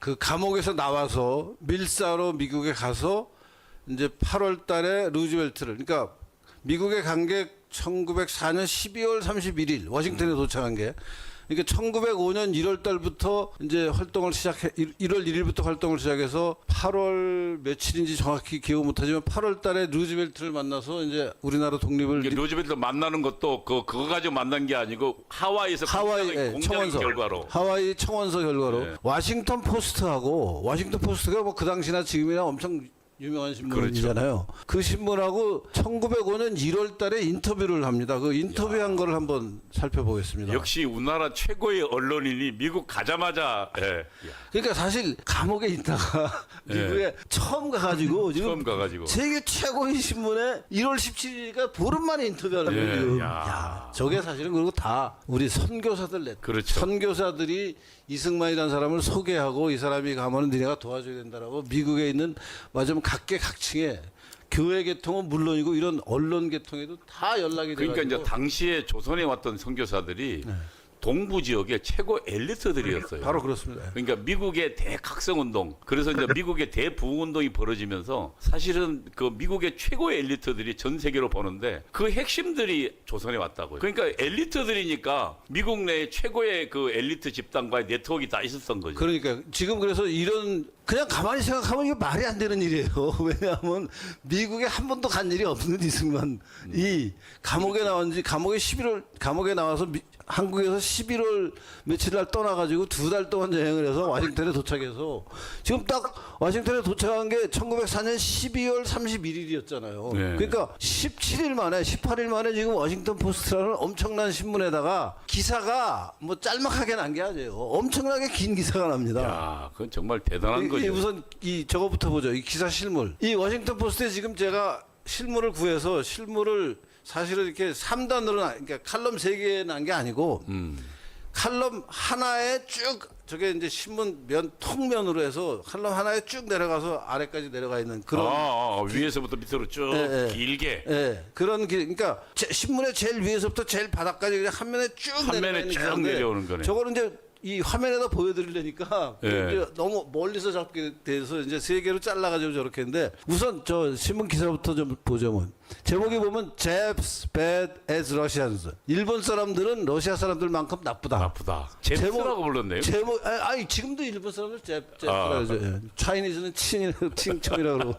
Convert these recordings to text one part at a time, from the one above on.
그 감옥에서 나와서 밀사로 미국에 가서 이제 8월 달에 루즈벨트를, 그러니까 미국에 간 게 1904년 12월 31일 워싱턴에 도착한 게, 그러니까 1905년 1월 달부터 이제 활동을 시작해, 1월 1일부터 활동을 시작해서 8월 며칠인지 정확히 기억 못하지만 8월 달에 루즈벨트를 만나서 이제 우리나라 독립을 루즈벨트 만나는 것도 그거 가지고 만난 게 아니고 하와이에서 공작의 청원서 결과로. 하와이 청원서 결과로 네. 워싱턴 포스트가 뭐 그 당시나 지금이나 엄청 유명한 신문이잖아요. 그렇죠. 그 신문하고 1905년 1월 달에 인터뷰를 합니다. 그 인터뷰한 거를 한번 살펴보겠습니다. 역시 우리나라 최고의 언론인이 미국 가자마자 그러니까 사실 감옥에 있다가 미국에 처음 가가지고 지금 처음 가가지고 세계 최고의 신문에 1월 17일이니까 보름 만에 인터뷰하는 거예요. 지금. 야, 저게 사실은 그리고 다 우리 선교사들 냈. 그렇죠. 선교사들이 이승만이라는 사람을 소개하고 이 사람이 가면은 니네가 도와줘야 된다라고 미국에 있는 맞으면 각계각층에 교회 계통은 물론이고 이런 언론 계통에도 다 연락이 돼가지고. 그러니까 이제 당시에 조선에 왔던 선교사들이 동부 지역의 최고 엘리트들이었어요. 바로 그렇습니다. 그러니까 미국의 대각성 운동, 그래서 이제 미국의 대부흥 운동이 벌어지면서 사실은 그 미국의 최고의 엘리트들이 전 세계로 보는데 그 핵심들이 조선에 왔다고요. 그러니까 엘리트들이니까 미국 내 최고의 그 엘리트 집단과의 네트워크가 다 있었던 거죠. 그러니까 지금 그래서 이런 그냥 가만히 생각하면 이게 말이 안 되는 일이에요. 왜냐하면 미국에 한 번도 간 일이 없는 이승만이 감옥에 감옥에 나와서 한국에서 11월 며칠 날 떠나가지고 2달 동안 여행을 해서 워싱턴에 도착해서 지금 딱 워싱턴에 도착한 게 1904년 12월 31일이었잖아요. 네. 그러니까 17일 만에 18일 만에 지금 워싱턴 포스트라는 엄청난 신문에다가 기사가 뭐 짤막하게 난 게 아니에요. 엄청나게 긴 기사가 납니다. 야, 그건 정말 대단한 거죠. 우선 이 저거부터 보죠. 이 기사 실물. 이 워싱턴 포스트에 지금 제가 실물을 구해서 실물을 사실은 이렇게 3단으로 그러니까 칼럼 3개 난 게 아니고 칼럼 하나에 쭉 저게 이제 신문 통면으로 해서 칼럼 하나에 쭉 내려가서 아래까지 내려가 있는 그런 위에서부터 밑으로 쭉 길게 그런 그러니까 신문의 제일 위에서부터 제일 바닥까지 그냥 한 면에 쭉 쭉 내려오는 거네. 저거는 이제 이 화면에다 보여드리려니까 이제 너무 멀리서 잡게 돼서 이제 3개로 잘라가지고 저렇게 했는데 우선 저 신문 기사부터 좀 보자면 제목이 보면 Japs bad as Russians. 일본 사람들은 러시아 사람들만큼 나쁘다. 잽스라고 불렀네요. 아니 지금도 일본 사람들 잽이라고 그러죠. 차이니즈는 칭청이라고 그러고.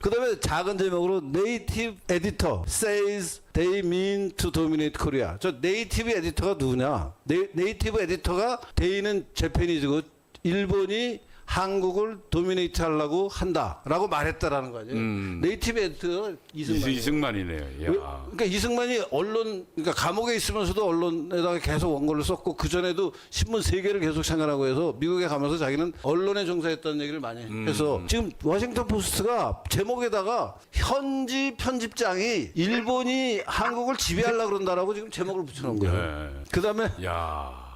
그다음에 작은 제목으로 Native Editor says they mean to dominate Korea. 저 네이티브 에디터가 누구냐? 네이티브 에디터가 they는 재패니즈고 일본이 한국을 도미네이트 하려고 한다라고 말했다라는 거 아니에요. 네이티브 에디터가 이승만이네요. 야. 그러니까 이승만이 그러니까 감옥에 있으면서도 언론에다가 계속 원고를 썼고 그 전에도 신문 3개를 계속 창간하고 해서 미국에 가면서 자기는 언론에 종사했다는 얘기를 많이 해서 지금 워싱턴 포스트가 제목에다가 현지 편집장이 일본이 한국을 지배하려고 그런다라고 지금 제목을 붙여놓은 거예요. 그다음에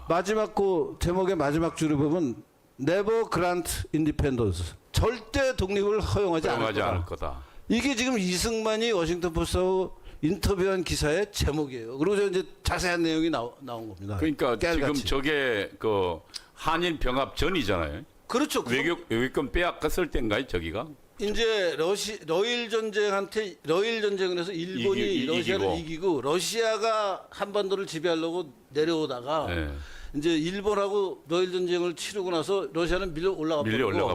마지막 제목의 마지막 줄을 보면 Never grant independence. 절대 독립을 허용하지 않을 거다. 이게 지금 이승만이 워싱턴 포스트하고 인터뷰한 기사의 제목이에요. 그리고 이제 자세한 내용이 나온 겁니다. 그러니까 깨알같이. 지금 저게 그 한일 병합 전이잖아요. 그렇죠. 외교권 빼앗겼을 때인가요, 저기가? 이제 러일 전쟁을 해서 일본이 러시아를 이기고 러시아가 한반도를 지배하려고 내려오다가 이제 일본하고 러일 전쟁을 치르고 나서 러시아는 밀려 올라가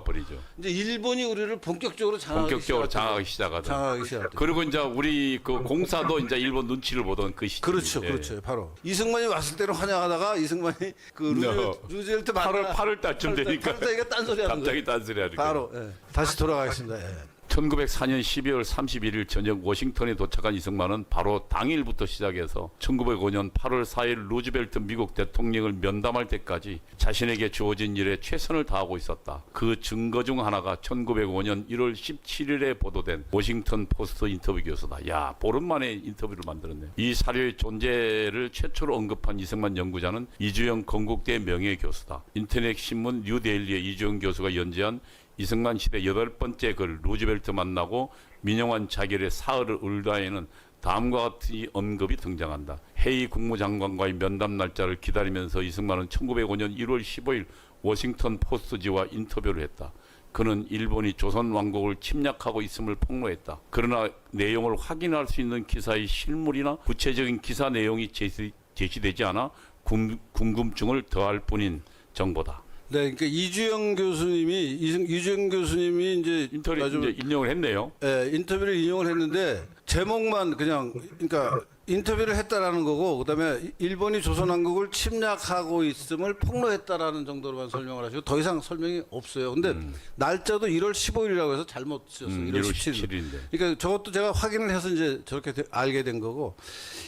버리죠. 이제 일본이 우리를 본격적으로 장악하기 시작하죠. 그리고 이제 우리 그 공사도 이제 일본 눈치를 보던 그 시점. 그렇죠. 바로 이승만이 왔을 때는 환영하다가 이승만이 그 루즈벨트 8월 달쯤 되니까 갑자기 딴소리 하는 바로 다시 돌아가겠습니다. 1904년 12월 31일 저녁 워싱턴에 도착한 이승만은 바로 당일부터 시작해서 1905년 8월 4일 루즈벨트 미국 대통령을 면담할 때까지 자신에게 주어진 일에 최선을 다하고 있었다. 그 증거 중 하나가 1905년 1월 17일에 보도된 워싱턴 포스트 인터뷰 교수다. 야, 보름 만에 인터뷰를 만들었네. 이 사료의 존재를 최초로 언급한 이승만 연구자는 이주영 건국대 명예교수다. 인터넷 신문 뉴데일리의 이주영 교수가 연재한 이승만 시대 8번째 글 루즈벨트 만나고 민영환 자결의 사흘을 울다에는 다음과 같은 언급이 등장한다. 해이 국무장관과의 면담 날짜를 기다리면서 이승만은 1905년 1월 15일 워싱턴 포스트지와 인터뷰를 했다. 그는 일본이 조선 왕국을 침략하고 있음을 폭로했다. 그러나 내용을 확인할 수 있는 기사의 실물이나 구체적인 기사 내용이 제시되지 않아 궁금증을 더할 뿐인 정보다. 네, 그러니까 이주영 교수님이 이제 인터뷰 이제 인용을 했네요. 예, 인터뷰를 인용을 했는데 제목만 그냥 그러니까 인터뷰를 했다라는 거고 그다음에 일본이 조선왕국을 침략하고 있음을 폭로했다라는 정도로만 설명을 하시고 더 이상 설명이 없어요. 근데 날짜도 1월 15일이라고 해서 잘못 쓰셨어요. 1월 17일인데. 그러니까 저것도 제가 확인을 해서 이제 저렇게 알게 된 거고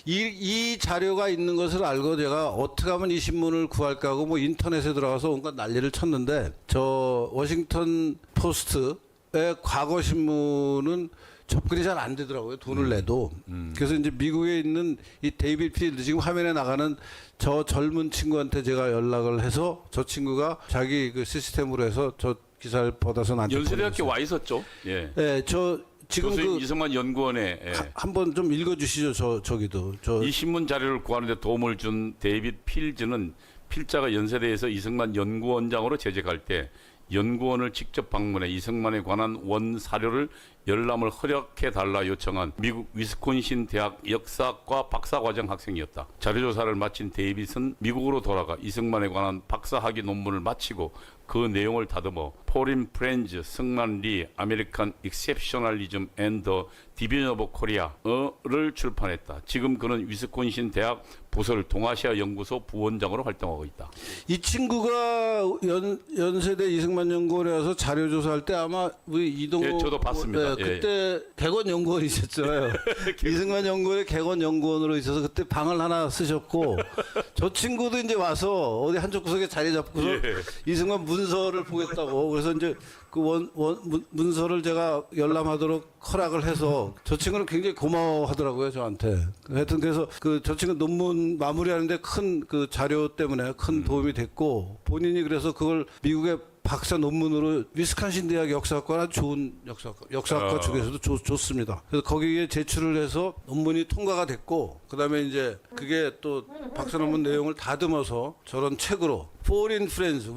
이 자료가 있는 것을 알고 제가 어떻게 하면 이 신문을 구할까 하고 뭐 인터넷에 들어가서 온갖 난리를 쳤는데 저 워싱턴 포스트의 과거 신문은 접근이 잘 안 되더라고요. 돈을 내도. 그래서 이제 미국에 있는 이 데이비드 필드 지금 화면에 나가는 저 젊은 친구한테 제가 연락을 해서 저 친구가 자기 그 시스템으로 해서 저 기사를 받아서 나한테 연세대학교 와 있었죠. 예. 네, 저 지금 그 이승만 연구원에 한번 좀 읽어주시죠. 저기도 이 신문 자료를 구하는데 도움을 준 데이비드 필즈는 필자가 연세대에서 이승만 연구원장으로 재직할 때 연구원을 직접 방문해 이승만에 관한 원 사료를 열람을 허락해 달라 요청한 미국 위스콘신 대학 역사과 박사과정 학생이었다. 자료조사를 마친 데이빗은 미국으로 돌아가 이승만에 관한 박사학위 논문을 마치고 그 내용을 다듬어 Foreign Friends, 승만 리, American Exceptionalism and the Division of Korea를 출판했다. 지금 그는 위스콘신 대학 부설 동아시아 연구소 부원장으로 활동하고 있다. 이 친구가 연세대 이승만 연구원에 와서 자료 조사할 때 아마 우리 이동호 예, 저도 봤습니다. 그때 객원 연구원이셨잖아요. 이승만 연구원의 객원 연구원으로 있어서 그때 방을 하나 쓰셨고 저 친구도 이제 와서 어디 한쪽 구석에 자리 잡고서 이승만 문서를 보겠다고 그래서 이제 그 문서를 제가 열람하도록 허락을 해서 저 친구는 굉장히 고마워하더라고요 저한테. 하여튼 그래서 그 저 친구 논문 마무리하는데 큰 그 자료 때문에 큰 도움이 됐고 본인이 그래서 그걸 미국의 박사 논문으로 위스콘신 대학 역사학과는 좋은 역사학과 쪽에서도 좋습니다. 그래서 거기에 제출을 해서 논문이 통과가 됐고 그다음에 이제 그게 또 박사 논문 내용을 다듬어서 저런 책으로 Foreign Friends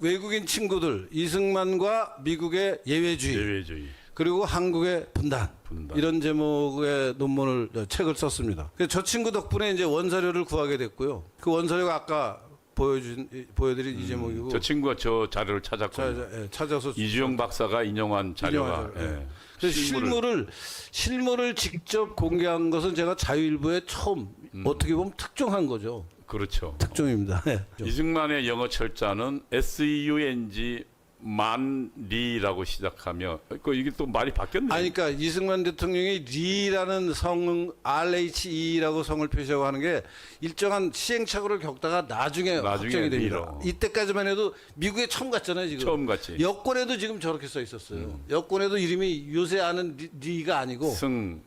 외국인 친구들 이승만과 미국의 예외주의. 그리고 한국의 분단. 이런 제목의 논문을 책을 썼습니다. 그래서 저 친구 덕분에 이제 원사료를 구하게 됐고요. 그 원사료가 아까 보여드린 이 제목이고. 저 친구가 저 자료를 찾았고 찾아서 이주영 박사가 인용한 자료가 그래서 실물을 직접 공개한 것은 제가 자유일보에 처음 어떻게 보면 특종한 거죠. 그렇죠. 특종입니다. 이승만의 영어 철자는 SEUNG 만리라고 시작하며 이게 또 말이 바뀌었네요. 아니 그러니까 이승만 대통령이 리라는 성 RHE라고 성을 표시하고 하는 게 일정한 시행착오를 겪다가 나중에 확정이 됩니다. 리로. 이때까지만 해도 미국에 처음 갔잖아요. 지금 처음 갔지. 여권에도 지금 저렇게 써 있었어요. 여권에도 이름이 요새 아는 리가 아니고 승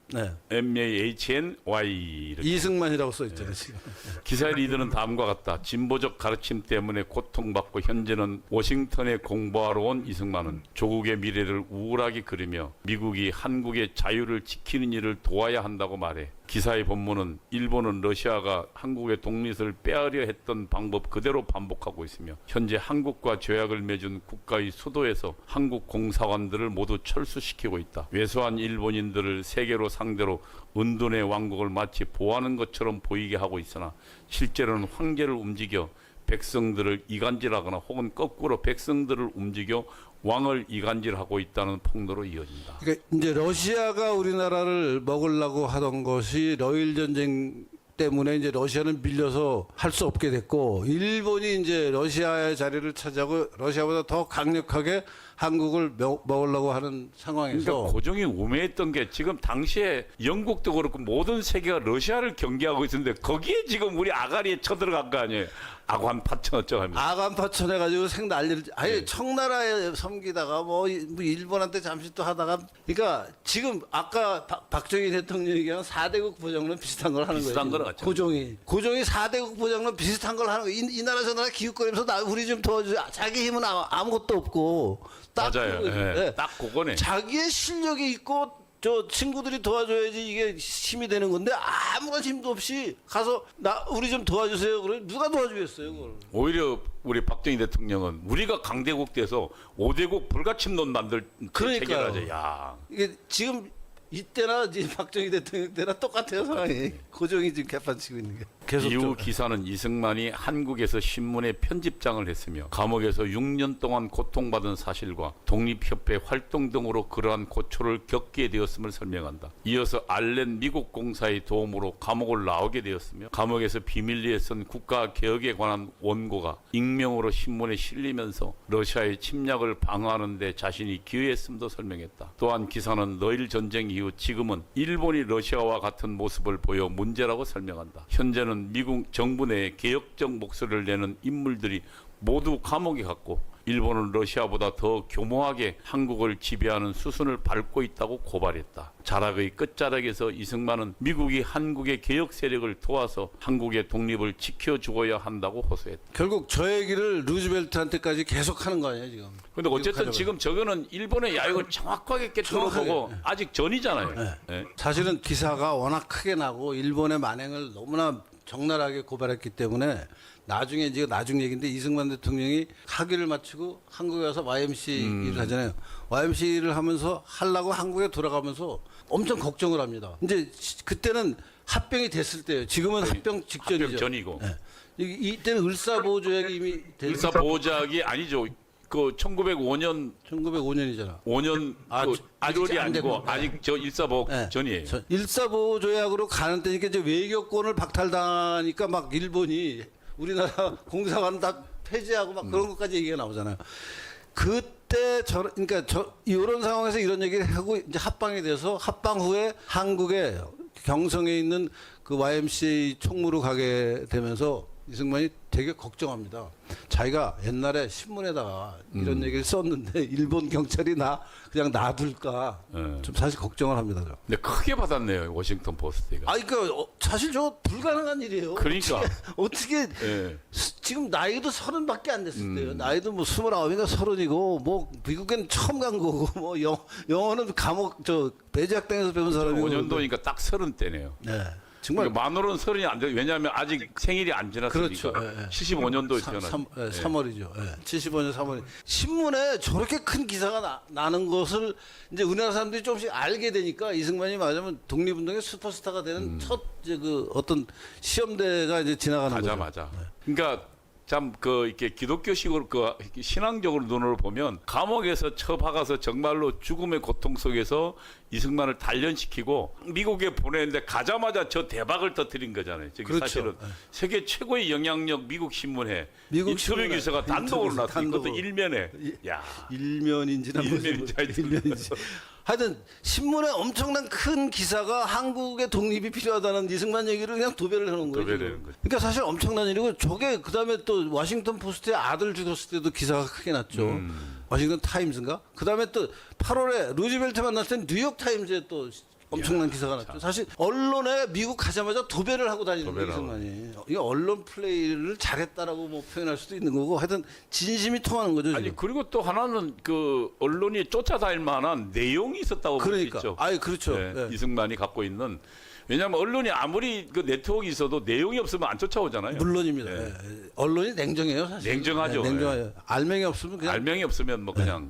MAHNY 이렇게. 이승만이라고 써 있잖아요. 지금. 기사의 리더는 다음과 같다. 진보적 가르침 때문에 고통받고 현재는 워싱턴에 공부하러 온 이승만은 조국의 미래를 우울하게 그리며 미국이 한국의 자유를 지키는 일을 도와야 한다고 말해. 기사의 본문은 일본은 러시아가 한국의 독립을 빼앗으려 했던 방법 그대로 반복하고 있으며 현재 한국과 조약을 맺은 국가의 수도에서 한국 공사관들을 모두 철수시키고 있다. 왜소한 일본인들을 세계로 상대로 은둔의 왕국을 마치 보호하는 것처럼 보이게 하고 있으나 실제로는 황제를 움직여 백성들을 이간질하거나 혹은 거꾸로 백성들을 움직여 왕을 이간질하고 있다는 폭로로 이어진다. 그러니까 이제 러시아가 우리나라를 먹으려고 하던 것이 러일 전쟁 때문에 이제 러시아는 밀려서 할 수 없게 됐고 일본이 이제 러시아의 자리를 차지하고 러시아보다 더 강력하게 한국을 먹으려고 하는 상황에서 그러니까 고종이 우매했던 게 지금 당시에 영국도 그렇고 모든 세계가 러시아를 경계하고 있었는데 거기에 지금 우리 아가리에 쳐들어간 거 아니에요. 아관 파천 어쩌고 하면서. 아관 파천 해가지고 생 난리를 아예 청나라에 섬기다가 뭐 일본한테 잠시 또 하다가 그러니까 지금 아까 박정희 대통령이 얘기한 4대국 보장론 비슷한 걸 하는 비슷한 거예요. 고종이 4대국 보장론 비슷한 걸 하는 거예요. 이 나라 저 나라 기웃거리면서 우리 좀 도와주세요. 자기 힘은 아무것도 없고 맞아요. 딱 그거네. 자기의 실력이 있고 저 친구들이 도와줘야지 이게 힘이 되는 건데 아무런 힘도 없이 가서 우리 좀 도와주세요. 그래 누가 도와주겠어요, 그걸. 오히려 우리 박정희 대통령은 우리가 강대국 돼서 5대국 불가침론 만들 그러니까요. 체결하자. 야. 이게 지금 이때나 이제 박정희 대통령 때나 똑같아요, 상황이. 고종이 지금 개판치고 있는 게. 계속 이후 기사는 이승만이 한국에서 신문에 편집장을 했으며 감옥에서 6년 동안 고통받은 사실과 독립협회 활동 등으로 그러한 고초를 겪게 되었음을 설명한다. 이어서 알렌 미국 공사의 도움으로 감옥을 나오게 되었으며 감옥에서 비밀리에 쓴 국가개혁에 관한 원고가 익명으로 신문에 실리면서 러시아의 침략을 방어하는 데 자신이 기여했음도 설명했다. 또한 기사는 러일 전쟁 이후 지금은 일본이 러시아와 같은 모습을 보여 문제라고 설명한다. 현재는 미국 정부 내에 개혁적 목소리를 내는 인물들이 모두 감옥에 갔고 일본은 러시아보다 더 교모하게 한국을 지배하는 수순을 밟고 있다고 고발했다. 자락의 끝자락에서 이승만은 미국이 한국의 개혁 세력을 도와서 한국의 독립을 지켜주어야 한다고 호소했다. 결국 저 얘기를 루즈벨트한테까지 계속 하는 거 아니에요, 지금. 근데 어쨌든 지금 저거는 일본의 야욕을 정확하게 꿰뚫어보고 아직 전이잖아요. 네. 예. 사실은 기사가 워낙 크게 나고 일본의 만행을 너무나 적나라하게 고발했기 때문에 나중에 이제 나중 얘기인데 이승만 대통령이 학위를 마치고 한국에 와서 YMC 일을 하잖아요. YMC 일을 하면서 하려고 한국에 돌아가면서 엄청 걱정을 합니다. 이제 그때는 합병이 됐을 때예요. 지금은 합병 직전이죠. 합병 전이고. 네. 이때는 을사보호조약이 이미 일사보호작이 아니죠. 그 1905년 1905년이잖아. 5년 그 아직 1월이 안 아니고 됐구나. 아직 저 일사보호 네. 전이에요. 일사보호조약으로 가는 때니까 이제 외교권을 박탈당하니까 막 일본이 우리나라 공사관 다 폐지하고 막 그런 것까지 얘기가 나오잖아요. 그때 그러니까 이런 상황에서 이런 얘기를 하고 이제 합방이 돼서 합방 후에 한국에 경성에 있는 그 YMCA 총무로 가게 되면서 이승만이 되게 걱정합니다. 자기가 옛날에 신문에다가 이런 얘기를 썼는데 일본 경찰이 나 그냥 놔둘까 좀 사실 걱정을 합니다. 저. 근데 크게 받았네요. 워싱턴 포스트가. 그러니까 사실 저 불가능한 일이에요. 그러니까. 어떻게 예. 지금 나이도 30밖에 안 됐을 때요. 나이도 뭐 29인가 30이고 뭐 미국엔 처음 간 거고 뭐 영어는 감옥 배제학당에서 배운 사람이고. 5년도니까 딱 30대네요. 네. 정말 만으로는 30이 안 돼. 왜냐하면 아직 생일이 안 지났으니까. 그렇죠. 예, 예. 75년도에 태어났죠. 3월이죠. 75년 3월. 신문에 저렇게 큰 기사가 나는 것을 이제 우리나라 사람들이 조금씩 알게 되니까 이승만이 말하자면 독립운동의 슈퍼스타가 되는 첫 이제 그 어떤 시험대가 이제 지나가는 거죠. 맞아. 그러니까 참 그 이렇게 기독교식으로 그 신앙적으로 눈으로 보면 감옥에서 처박아서 정말로 죽음의 고통 속에서 이승만을 단련시키고 미국에 보내는데 가자마자 저 대박을 터뜨린 거잖아요. 저기 그렇죠. 사실은 세계 최고의 영향력 미국 신문에 미국 인터뷰 신문에 기사가 단독으로 났어. 단독으로. 이것도 일면에. 야. 일면인지나 일면인지 일면인지. 하여튼 신문에 엄청난 큰 기사가 한국의 독립이 필요하다는 이승만 얘기를 그냥 도배를 해놓은 거예요. 도배를 지금. 해놓은 거죠. 그러니까 사실 엄청난 일이고 저게 그다음에 또 워싱턴 포스트의 아들 죽었을 때도 기사가 크게 났죠. 워싱턴 타임스인가? 그다음에 또 8월에 루즈벨트 만났을 때 뉴욕 타임즈에 또 엄청난 기사가 났죠. 사실 언론에 미국 가자마자 도배를 하고 다니는 거예요, 이승만이. 이게 언론 플레이를 잘했다라고 뭐 표현할 수도 있는 거고 하여튼 진심이 통하는 거죠. 아니 지금. 그리고 또 하나는 그 언론이 쫓아다닐 만한 내용이 있었다고 볼 수 그러니까. 있죠. 그렇죠. 네, 네. 이승만이 갖고 있는 왜냐하면 언론이 아무리 그 네트워크 있어도 내용이 없으면 안 쫓아오잖아요. 물론입니다. 네. 예. 언론이 냉정해요, 사실. 냉정하죠. 냉정해요. 알맹이 없으면 그냥 알맹이 없으면 뭐 그냥